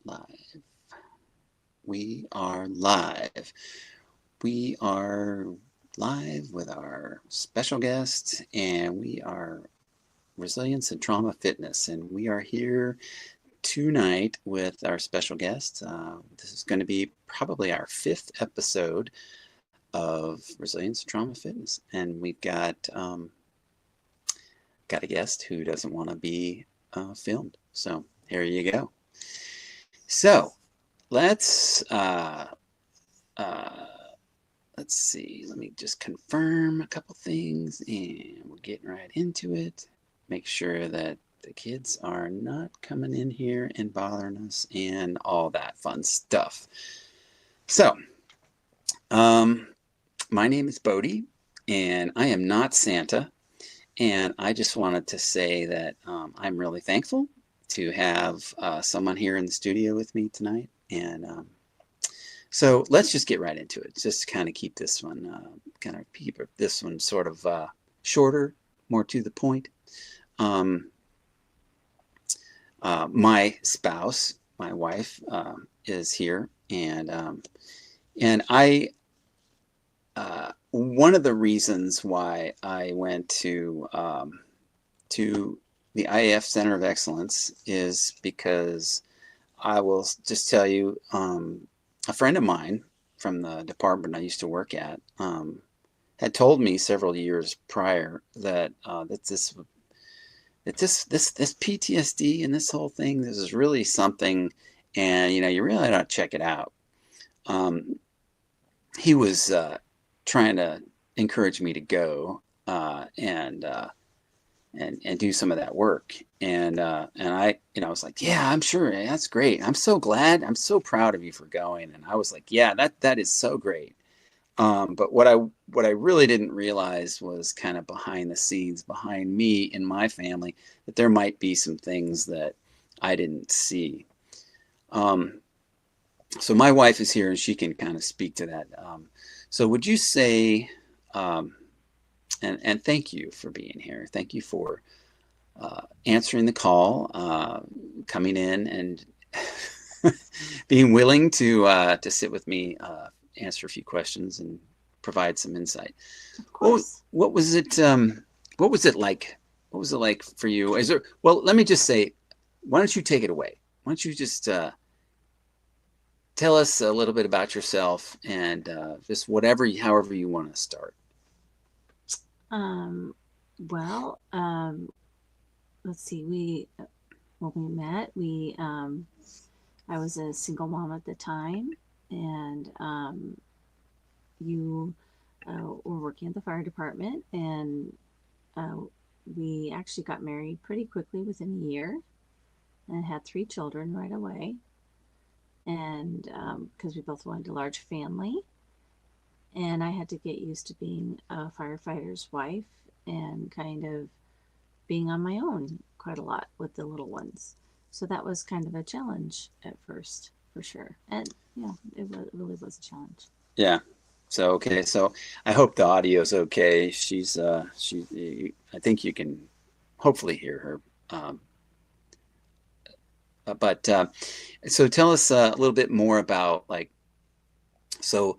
Live. We are live. We are live with our special guest, and we are Resilience and Trauma Fitness. And we are here tonight with our special guest. This is going to be probably our fifth episode of Resilience and Trauma Fitness. And we've got a guest who doesn't want to be filmed. So here you go. So let's uh, let's see. Let me just confirm a couple things, and we're getting right into it. Make sure that the kids are not coming in here and bothering us, and all that fun stuff. So, um, my name is Boadee, and I am not Santa. And I just wanted to say that I'm really thankful to have someone here in the studio with me tonight. And so let's just get right into it. Just kind of keep this one, sort of shorter, more to the point. Um, my spouse, my wife, is here, and I. One of the reasons why I went to the IAF Center of Excellence is because I will just tell you, a friend of mine from the department I used to work at had told me several years prior that this PTSD and this whole thing, this is really something, and you really ought to check it out. Um, he was trying to encourage me to go and do some of that work. And I was like, yeah, I'm sure that's great. I'm so glad. I'm so proud of you for going. And I was like, yeah, that is so great. But what I really didn't realize was kind of behind the scenes, behind me and my family, that there might be some things that I didn't see. Um, so my wife is here and she can kind of speak to that. So would you say, um, and thank you for being here. Thank you for answering the call, coming in, and being willing to sit with me, answer a few questions, and provide some insight. Of What course. what was it? What was it like? What was it like for you? Is there? Well, let me just say, why don't you take it away? Why don't you just tell us a little bit about yourself and just however you want to start. Um, well, let's see. When we met, I was a single mom at the time, and you were working at the fire department, and uh, we actually got married pretty quickly within a year, and had three children right away. And because we both wanted a large family, and I had to get used to being a firefighter's wife and kind of being on my own quite a lot with the little ones. So that was kind of a challenge at first, for sure. And yeah, it really was a challenge. Yeah. So okay. So I hope the audio is okay. She. I think you can hopefully hear her. But so tell us a little bit more about like. So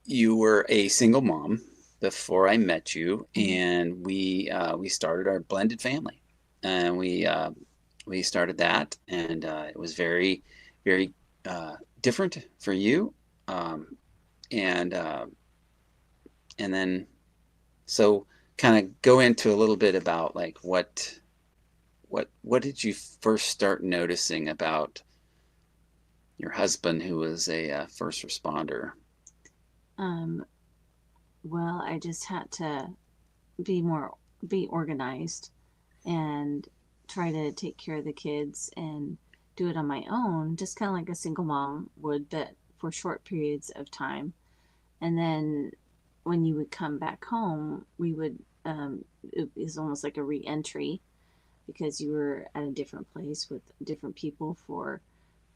you were a single mom before I met you, Mhm. and we started our blended family, and we started that, and it was very different for you, um, and and then so kind of go into a little bit about like what did you first start noticing about your husband who was a first responder. Um, well, I just had to be more be organized and try to take care of the kids and do it on my own, just kind of like a single mom would, but for short periods of time. And then when you would come back home, it was almost like a re-entry because you were at a different place with different people for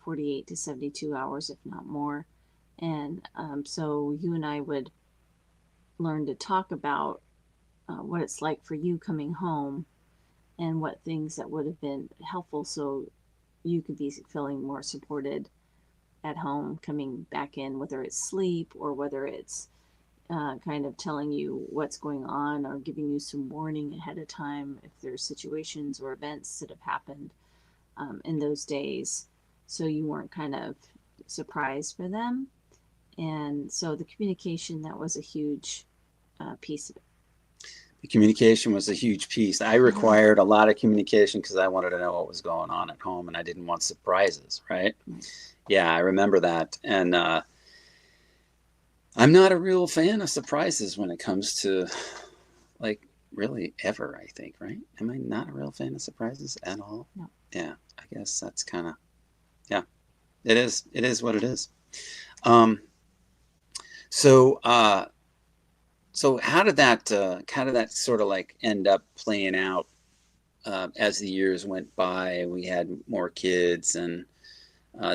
48 to 72 hours, if not more. And so you and I would learn to talk about what it's like for you coming home and what things that would have been helpful so you could be feeling more supported at home coming back in, whether it's sleep or whether it's kind of telling you what's going on or giving you some warning ahead of time if there's situations or events that have happened in those days, so you weren't kind of surprised for them. And so the communication, that was a huge piece of it. The communication was a huge piece. I Mm-hmm. required a lot of communication because I wanted to know what was going on at home, and I didn't want surprises, right? Right. Yeah, I remember that. And I'm not a real fan of surprises when it comes to, like, really ever, I think, right? Am I not a real fan of surprises at all? No. Yeah, I guess that's kind of, yeah, it is. It is what it is. Um, so, so how did that sort of like end up playing out as the years went by? We had more kids, and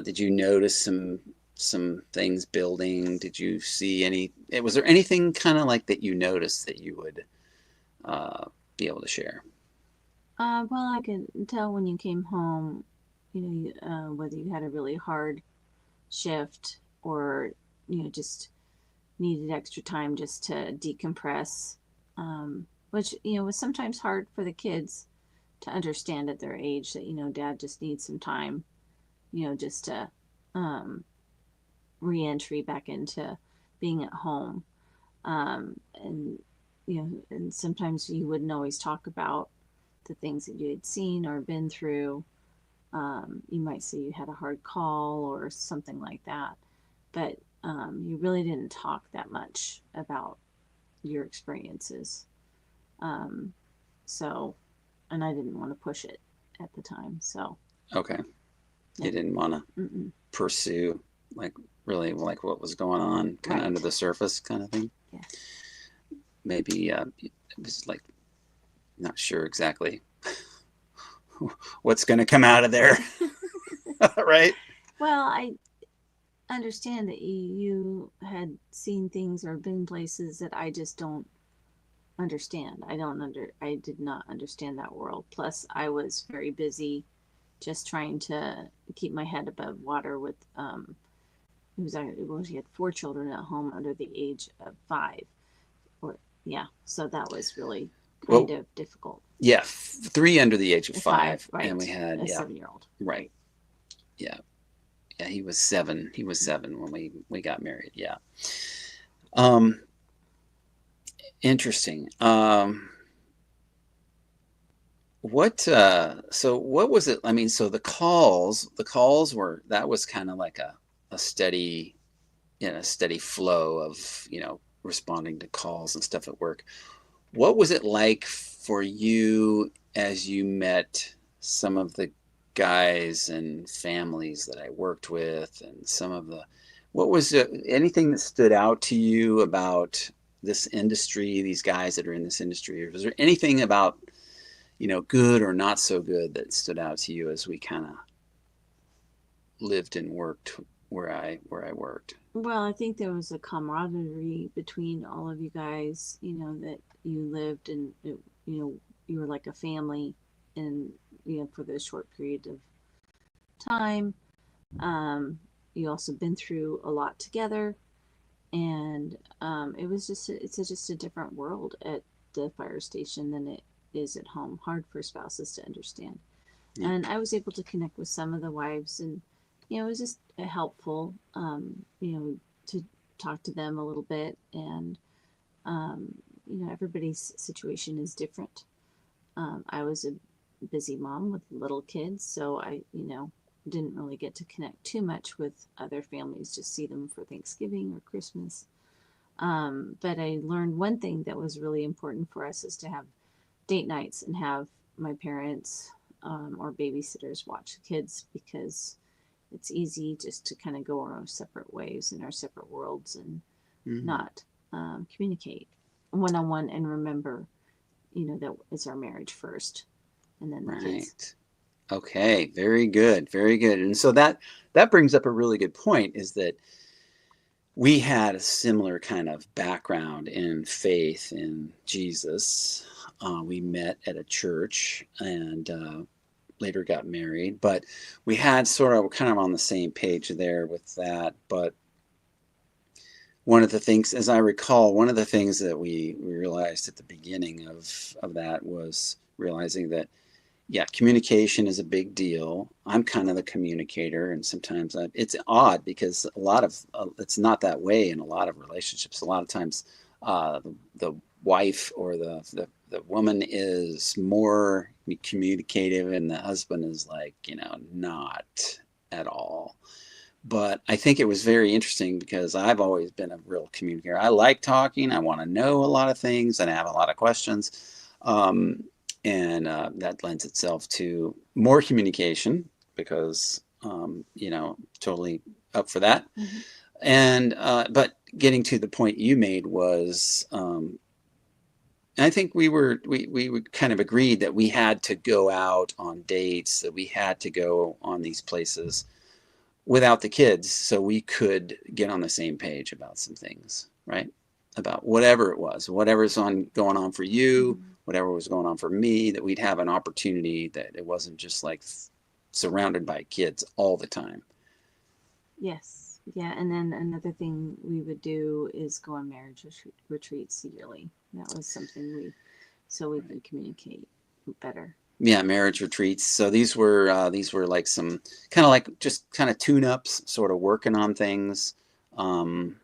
did you notice some things building? Did you see any? Was there anything kind of like that you noticed that you would uh, be able to share? Well, I could tell when you came home, whether you had a really hard shift or, just needed extra time just to decompress, which, was sometimes hard for the kids to understand at their age that, dad just needs some time, just to um, re-entry back into being at home. And, and sometimes you wouldn't always talk about the things that you had seen or been through. You might say you had a hard call or something like that, but you really didn't talk that much about your experiences. Um, so, and I didn't want to push it at the time. So, Okay, yeah. you didn't want to Mm-mm. pursue like really like what was going on, kind of Right. under the surface, kind of thing. Yeah. Maybe it was like not sure exactly what's going to come out of there, right? Well, I understand that you had seen things or been places that I just don't understand. I did not understand that world. Plus I was very busy just trying to keep my head above water with well, she had 4 children at home under the age of 5. Or yeah, so that was really kind Well, of difficult. yeah, three under the age of At 5, 5, and we right. had A yeah, 7-year old. right, yeah, yeah. He was 7. He was 7 when we got married. Yeah. Um, interesting. What so what was it? I mean, so the calls were that was kind of like a steady steady flow of, responding to calls and stuff at work. What was it like for you as you met some of the guys and families that I worked with and some of the what was it, anything that stood out to you about this industry, these guys that are in this industry? Or was there anything about, good or not so good that stood out to you as we kind of lived and worked where I worked? Well, I think there was a camaraderie between all of you guys, that you lived and, you were like a family and, for this short period of time. Um, you also been through a lot together, and it was just a different world at the fire station than it is at home. Hard for spouses to understand. Yeah. And I was able to connect with some of the wives, and it was just helpful, to talk to them a little bit. And everybody's situation is different. I was a busy mom with little kids, so I didn't really get to connect too much with other families. Just see them for Thanksgiving or Christmas. But I learned one thing that was really important for us is to have date nights and have my parents or babysitters watch the kids, because it's easy just to kind of go our separate ways in our separate worlds and Mm-hmm. not communicate one on one and remember, that it's our marriage first and then the kids. Right. Okay, very good, very good. And so that brings up a really good point, is that we had a similar kind of background in faith in Jesus. We met at a church, and later got married, but we had sort of kind of on the same page there with that. But one of the things, as I recall, one of the things that we realized at the beginning of that was realizing that, yeah, communication is a big deal. I'm kind of the communicator, and sometimes it's odd because a lot of it's not that way in a lot of relationships. A lot of times, the wife or the woman is more communicative, and the husband is like, not at all. But I think it was very interesting because I've always been a real communicator. I like talking. I want to know a lot of things and I have a lot of questions. And that lends itself to more communication because, totally up for that. Mm-hmm. And, but getting to the point you made was, I think we kind of agreed that we had to go out on dates, that we had to go on these places without the kids so we could get on the same page about some things, right? About whatever it was, whatever's going on for you, Mm-hmm. whatever was going on for me, that we'd have an opportunity, that it wasn't just like surrounded by kids all the time. Yes. Yeah. And then another thing we would do is go on marriage retreats yearly. That was something so we Right. could communicate better. Yeah, marriage retreats. So these were like some kind of like just kind of tune-ups, sort of working on things. Um,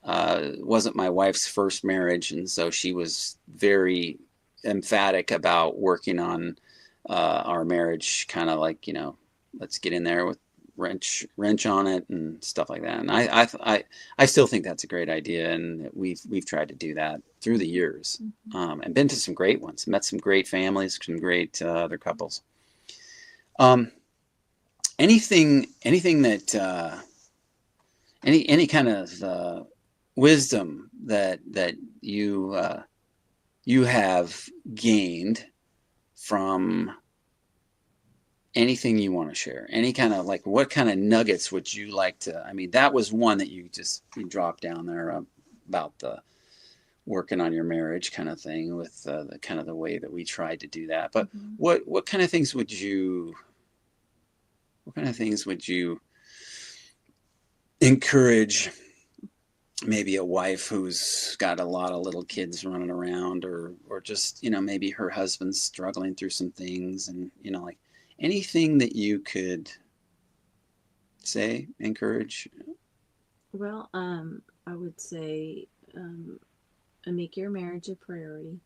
wasn't my wife's first marriage, and so she was very emphatic about working on our marriage, kind of like, let's get in there with wrench on it and stuff like that. And I still think that's a great idea, and we've tried to do that through the years, Mm-hmm. and been to some great ones, met some great families, some great other couples. Um, anything that any kind of wisdom that you have gained from anything you want to share, any kind of, like, what kind of nuggets would you like to, I mean, that was one that you dropped down there about the working on your marriage kind of thing, with the kind of the way that we tried to do that. But Mm-hmm. what kind of things would you encourage maybe a wife who's got a lot of little kids running around, or just, maybe her husband's struggling through some things, and, like, anything that you could say, encourage? Well, I would say make your marriage a priority.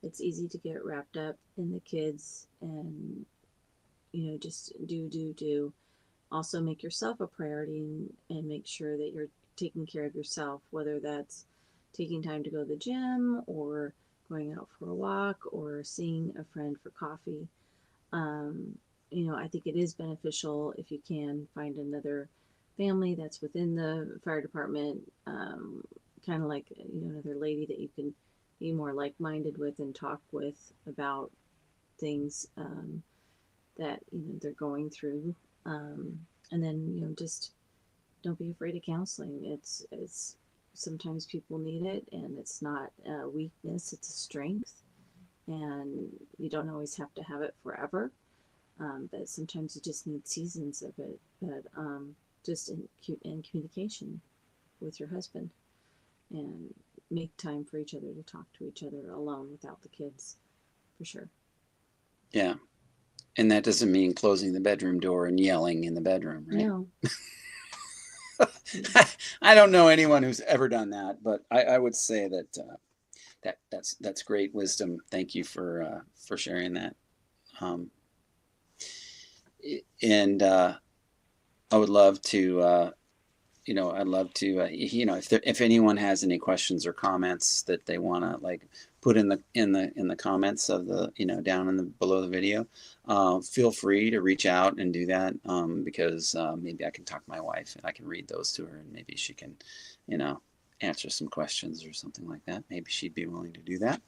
It's easy to get wrapped up in the kids and, just do. Also, make yourself a priority and make sure that you're taking care of yourself, whether that's taking time to go to the gym or going out for a walk or seeing a friend for coffee. Um, I think it is beneficial if you can find another family that's within the fire department, kind of like, another lady that you can be more like-minded with and talk with about things that they're going through. And then just don't be afraid of counseling. It's sometimes people need it, and it's not a weakness; it's a strength. And you don't always have to have it forever. But sometimes you just need seasons of it. But just in communication with your husband, and make time for each other to talk to each other alone without the kids, for sure. Yeah. And that doesn't mean closing the bedroom door and yelling in the bedroom, right? No. I don't know anyone who's ever done that, but I would say that that's great wisdom. Thank you for sharing that. Um, and I would love to I'd love to if anyone has any questions or comments that they want to, like, put in the comments of the, down in the below the video, feel free to reach out and do that, because maybe I can talk to my wife and I can read those to her, and maybe she can, answer some questions or something like that. Maybe she'd be willing to do that.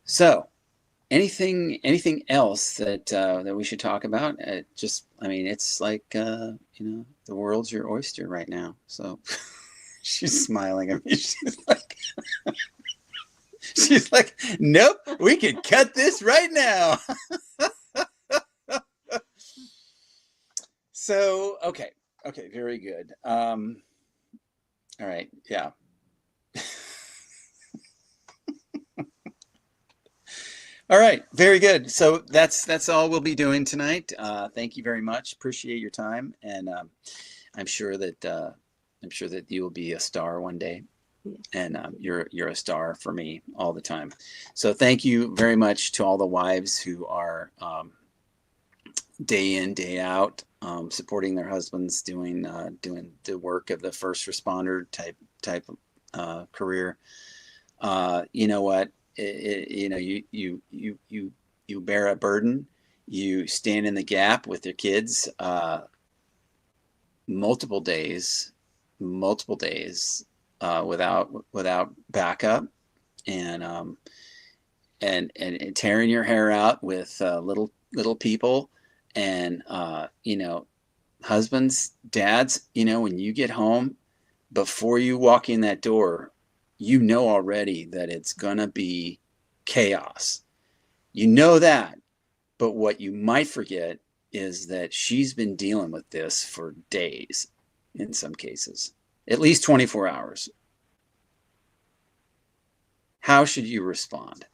So anything else that we should talk about? I mean, it's like, the world's your oyster right now. So she's smiling at me. She's like, She's like, nope, we can cut this right now. So, okay. Okay, very good. All right, yeah. All right, very good. So that's all we'll be doing tonight. Thank you very much. Appreciate your time, and I'm sure that you will be a star one day, Yes. and you're a star for me all the time. So thank you very much to all the wives who are day in day out supporting their husbands, doing the work of the first responder type career. You know what? You know, you bear a burden. You stand in the gap with your kids multiple days, multiple days without backup, and and tearing your hair out with little people, and you know, husbands, dads. You know, when you get home, before you walk in that door, you know already that it's gonna be chaos. You know that, but what you might forget is that she's been dealing with this for days, in some cases, at least 24 hours. How should you respond?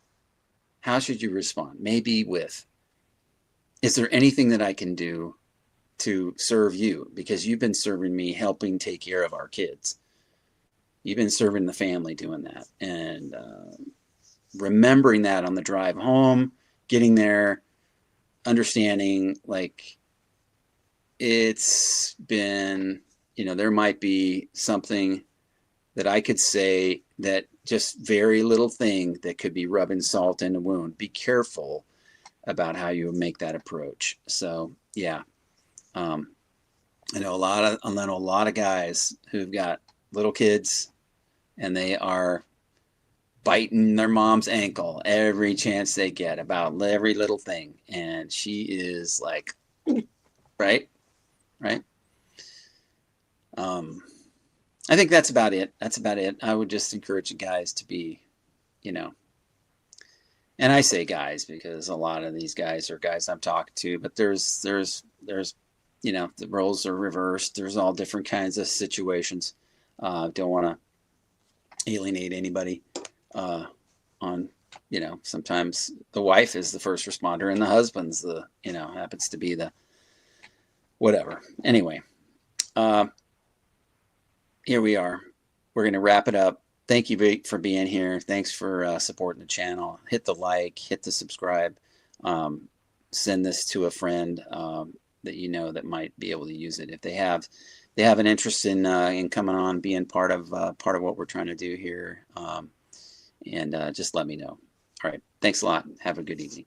How should you respond? Maybe with, is there anything that I can do to serve you? Because you've been serving me, helping take care of our kids. You've been serving the family doing that. And remembering that on the drive home, getting there, understanding like it's been, you know, there might be something that I could say, that just very little thing that could be rubbing salt in the wound. Be careful about how you make that approach. So yeah, um, I know a lot of guys who've got little kids, and they are biting their mom's ankle every chance they get about every little thing, and she is like, right, right. Um, I think that's about it. That's about it. I would just encourage the guys to be, you know, and I say guys because a lot of these guys are guys I'm talking to, but there's, you know, the roles are reversed. There's all different kinds of situations. Don't want to alienate anybody uh, on, you know, sometimes the wife is the first responder and the husband's the, you know, happens to be the whatever. Anyway, uh, here we are. We're going to wrap it up. Thank you for being here. Thanks for supporting the channel. Hit the like, hit the subscribe. Send this to a friend that you know that might be able to use it if they have an interest in coming on, being part of what we're trying to do here. And just let me know. All right. Thanks a lot. Have a good evening.